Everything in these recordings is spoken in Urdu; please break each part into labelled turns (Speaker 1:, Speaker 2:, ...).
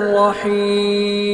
Speaker 1: الرحیم۔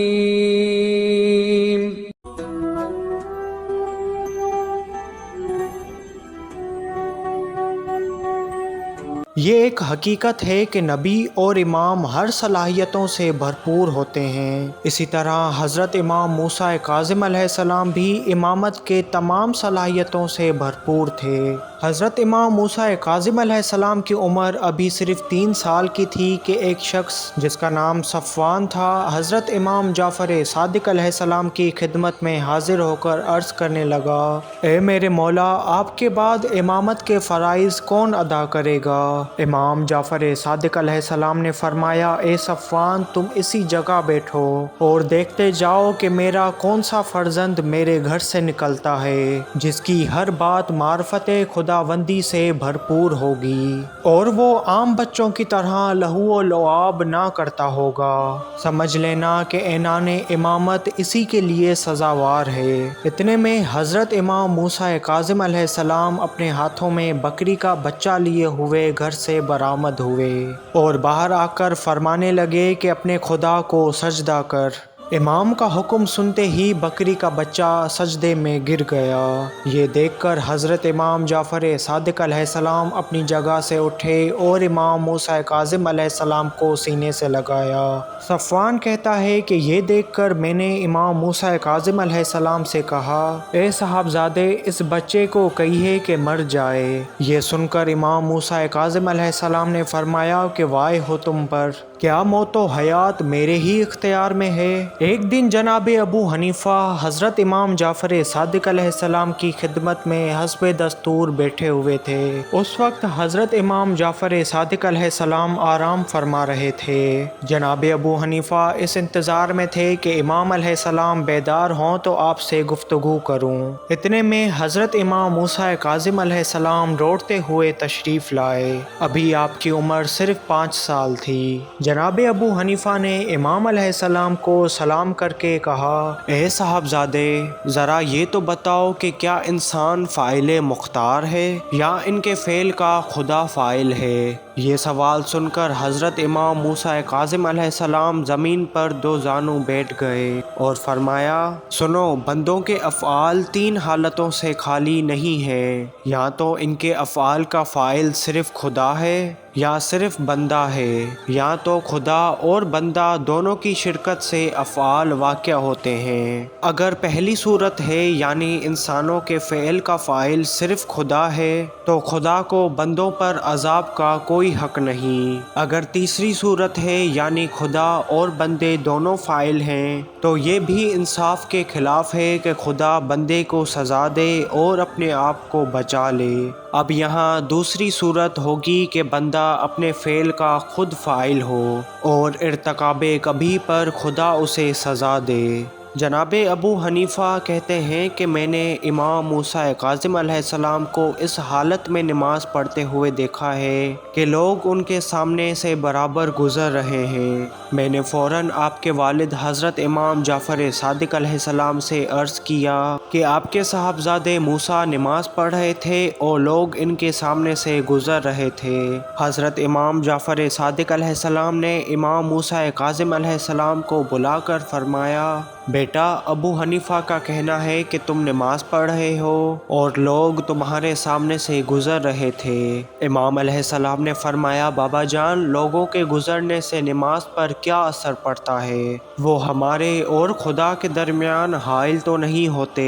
Speaker 2: یہ ایک حقیقت ہے کہ نبی اور امام ہر صلاحیتوں سے بھرپور ہوتے ہیں۔ اسی طرح حضرت امام موسیٰ کاظم علیہ السلام بھی امامت کے تمام صلاحیتوں سے بھرپور تھے۔ حضرت امام موسیٰ کاظم علیہ السلام کی عمر ابھی صرف 3 سال کی تھی کہ ایک شخص جس کا نام صفوان تھا حضرت امام جعفر صادق علیہ السلام کی خدمت میں حاضر ہو کر عرض کرنے لگا، اے میرے مولا، آپ کے بعد امامت کے فرائض کون ادا کرے گا؟ امام جعفر صادق علیہ السلام نے فرمایا، اے صفوان، تم اسی جگہ بیٹھو اور دیکھتے جاؤ کہ میرا کون سا فرزند میرے گھر سے نکلتا ہے جس کی ہر بات معرفت خداوندی سے بھرپور ہوگی اور وہ عام بچوں کی طرح لہو و لعاب نہ کرتا ہوگا۔ سمجھ لینا کہ اعنان امامت اسی کے لیے سزاوار ہے۔ اتنے میں حضرت امام موسیٰ کاظم علیہ السلام اپنے ہاتھوں میں بکری کا بچہ لیے ہوئے گھر سے برآمد ہوئے اور باہر آ کر فرمانے لگے کہ اپنے خدا کو سجدہ کر۔ امام کا حکم سنتے ہی بکری کا بچہ سجدے میں گر گیا۔ یہ دیکھ کر حضرت امام جعفر صادق علیہ السلام اپنی جگہ سے اٹھے اور امام موسیٰ کاظم علیہ السلام کو سینے سے لگایا۔ صفوان کہتا ہے کہ یہ دیکھ کر میں نے امام موسیٰ کاظم علیہ السلام سے کہا، اے صاحبزادے، اس بچے کو کہیے کہ مر جائے۔ یہ سن کر امام موسیٰ کاظم علیہ السلام نے فرمایا کہ وائے ہو تم پر، کیا موت و حیات میرے ہی اختیار میں ہے؟ ایک دن جناب ابو حنیفہ حضرت امام جعفر صادق علیہ السلام کی خدمت میں حسب دستور بیٹھے ہوئے تھے۔ اس وقت حضرت امام جعفر صادق علیہ السلام آرام فرما رہے تھے۔ جناب ابو حنیفہ اس انتظار میں تھے کہ امام علیہ السلام بیدار ہوں تو آپ سے گفتگو کروں۔ اتنے میں حضرت امام موسیٰ کاظم علیہ السلام روڑتے ہوئے تشریف لائے۔ ابھی آپ کی عمر صرف 5 سال تھی۔ جناب ابو حنیفہ نے امام علیہ السلام کو سلام کر کے کہا، اے صاحبزادے، ذرا یہ تو بتاؤ کہ کیا انسان فاعل مختار ہے یا ان کے فعل کا خدا فاعل ہے؟ یہ سوال سن کر حضرت امام موسیٰ کاظم علیہ السلام زمین پر 2 زانوں بیٹھ گئے اور فرمایا، سنو، بندوں کے افعال 3 حالتوں سے خالی نہیں ہیں۔ یا تو ان کے افعال کا فاعل صرف خدا ہے یا صرف بندہ ہے، یا تو خدا اور بندہ دونوں کی شرکت سے افعال واقع ہوتے ہیں۔ اگر پہلی صورت ہے یعنی انسانوں کے فعل کا فاعل صرف خدا ہے تو خدا کو بندوں پر عذاب کا کوئی حق نہیں۔ اگر تیسری صورت ہے یعنی خدا اور بندے دونوں فاعل ہیں تو یہ بھی انصاف کے خلاف ہے کہ خدا بندے کو سزا دے اور اپنے آپ کو بچا لے۔ اب یہاں دوسری صورت ہوگی کہ بندہ اپنے فعل کا خود فاعل ہو اور ارتکاب کبھی پر خدا اسے سزا دے۔ جناب ابو حنیفہ کہتے ہیں کہ میں نے امام موسیٰ کاظم علیہ السلام کو اس حالت میں نماز پڑھتے ہوئے دیکھا ہے کہ لوگ ان کے سامنے سے برابر گزر رہے ہیں۔ میں نے فوراً آپ کے والد حضرت امام جعفر صادق علیہ السلام سے عرض کیا کہ آپ کے صاحبزادے موسیٰ نماز پڑھ رہے تھے اور لوگ ان کے سامنے سے گزر رہے تھے۔ حضرت امام جعفر صادق علیہ السلام نے امام موسیٰ کاظم علیہ السلام کو بلا کر فرمایا، بیٹا، ابو حنیفہ کا کہنا ہے کہ تم نماز پڑھ رہے ہو اور لوگ تمہارے سامنے سے گزر رہے تھے۔ امام علیہ السلام نے فرمایا، بابا جان، لوگوں کے گزرنے سے نماز پر کیا اثر پڑتا ہے؟ وہ ہمارے اور خدا کے درمیان حائل تو نہیں ہوتے،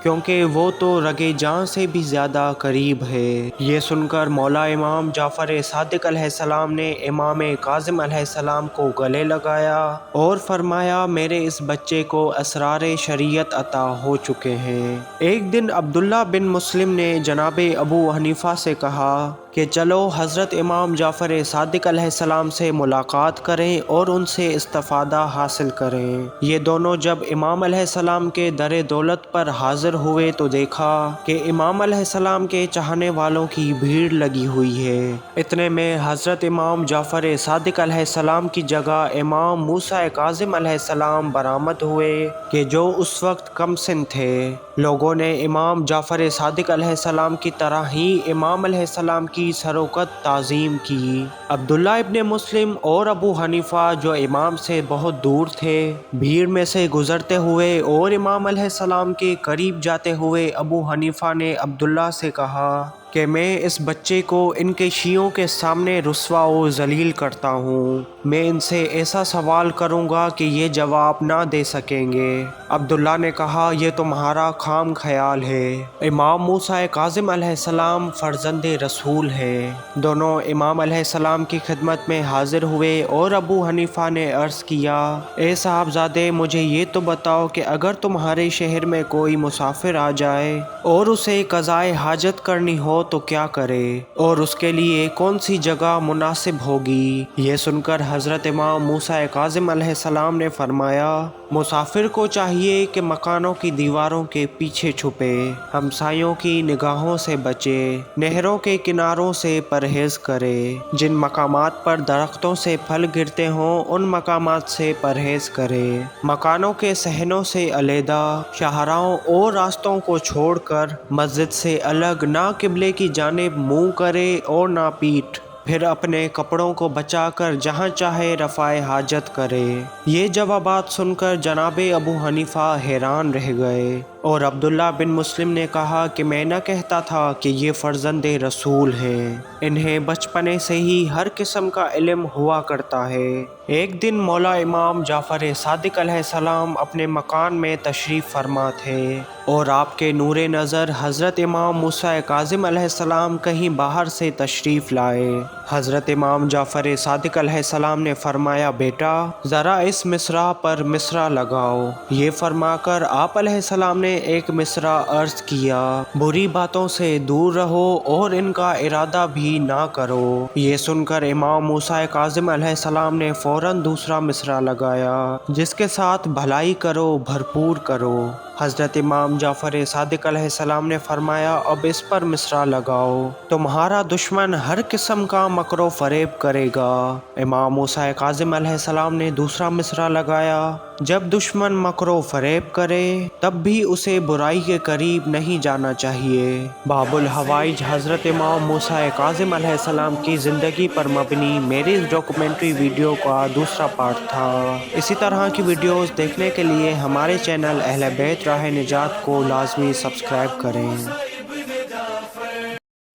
Speaker 2: کیونکہ وہ تو رگے جاں سے بھی زیادہ قریب ہے۔ یہ سن کر مولا امام جعفر صادق علیہ السلام نے امام کاظم علیہ السلام کو گلے لگایا اور فرمایا، میرے اس بچے کو اسرار شریعت عطا ہو چکے ہیں۔ ایک دن عبداللہ بن مسلم نے جناب ابو حنیفہ سے کہا کہ چلو حضرت امام جعفر صادق علیہ السلام سے ملاقات کریں اور ان سے استفادہ حاصل کریں۔ یہ دونوں جب امام علیہ السلام کے در دولت پر حاضر ہوئے تو دیکھا کہ امام علیہ السلام کے چاہنے والوں کی بھیڑ لگی ہوئی ہے۔ اتنے میں حضرت امام جعفر صادق علیہ السلام کی جگہ امام موسیٰ کاظم علیہ السلام برآمد ہوئے کہ جو اس وقت کم سن تھے۔ لوگوں نے امام جعفر صادق علیہ السلام کی طرح ہی امام علیہ السلام کی سروقت تعظیم کی۔ عبداللہ ابن مسلم اور ابو حنیفہ جو امام سے بہت دور تھے، بھیڑ میں سے گزرتے ہوئے اور امام علیہ السلام کے قریب جاتے ہوئے ابو حنیفہ نے عبداللہ سے کہا کہ میں اس بچے کو ان کے شیعوں کے سامنے رسوا و ذلیل کرتا ہوں۔ میں ان سے ایسا سوال کروں گا کہ یہ جواب نہ دے سکیں گے۔ عبداللہ نے کہا یہ تمہارا خام خیال ہے۔ امام موسیٰ کاظم علیہ السلام فرزند رسول ہے۔ دونوں امام علیہ السلام کی خدمت میں حاضر ہوئے اور ابو حنیفہ نے عرض کیا، اے صاحبزادے مجھے یہ تو بتاؤ کہ اگر تمہارے شہر میں کوئی مسافر آ جائے اور اسے قضائے حاجت کرنی ہو تو کیا کرے اور اس کے لیے کون سی جگہ مناسب ہوگی؟ یہ سن کر حضرت امام موسیٰ کاظم علیہ السلام نے فرمایا، مسافر کو چاہیے کہ مکانوں کی دیواروں کے پیچھے چھپے، ہمسایوں کی نگاہوں سے بچے، نہروں کے کناروں سے پرہیز کرے، جن مقامات پر درختوں سے پھل گرتے ہوں ان مقامات سے پرہیز کرے، مکانوں کے صحنوں سے علیحدہ، شاہراہوں اور راستوں کو چھوڑ کر مسجد سے الگ نہ قبلے کی جانب منہ کرے اور نہ پیٹھ، پھر اپنے کپڑوں کو بچا کر جہاں چاہے رفع حاجت کرے۔ یہ جوابات سن کر جناب ابو حنیفہ حیران رہ گئے اور عبداللہ بن مسلم نے کہا کہ میں نہ کہتا تھا کہ یہ فرزند رسول ہیں، انہیں بچپنے سے ہی ہر قسم کا علم ہوا کرتا ہے۔ ایک دن مولا امام جعفر صادق علیہ السلام اپنے مکان میں تشریف فرما تھے اور آپ کے نور نظر حضرت امام موسیٰ کاظم علیہ السلام کہیں باہر سے تشریف لائے۔ حضرت امام جعفر صادق علیہ السلام نے فرمایا، بیٹا ذرا اس مصرع پر مصرع لگاؤ۔ یہ فرما کر آپ علیہ السلام نے ایک مصرع عرض کیا، بری باتوں سے دور رہو اور ان کا ارادہ بھی نہ کرو۔ یہ سن کر امام موسیٰ کاظم علیہ السلام نے فوراً دوسرا مصرع لگایا، جس کے ساتھ بھلائی کرو بھرپور کرو۔ حضرت امام جعفر صادق علیہ السلام نے فرمایا، اب اس پر مصرع لگاؤ، تمہارا دشمن ہر قسم کا مکر و فریب کرے گا۔ امام موسیٰ کاظم علیہ السلام نے دوسرا مصرع لگایا، جب دشمن مکر و فریب کرے تب بھی اسے برائی کے قریب نہیں جانا چاہیے۔ باب الحوائج حضرت امام موسیٰ کاظم علیہ السلام کی زندگی پر مبنی میری اس ڈاکومنٹری ویڈیو کا دوسرا پارٹ تھا۔ اسی طرح کی ویڈیوز دیکھنے کے لیے ہمارے چینل اہل بیت راہ نجات کو لازمی سبسکرائب کریں۔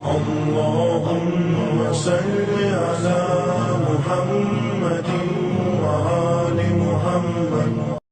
Speaker 2: اللہم صل علی محمد و آل محمد۔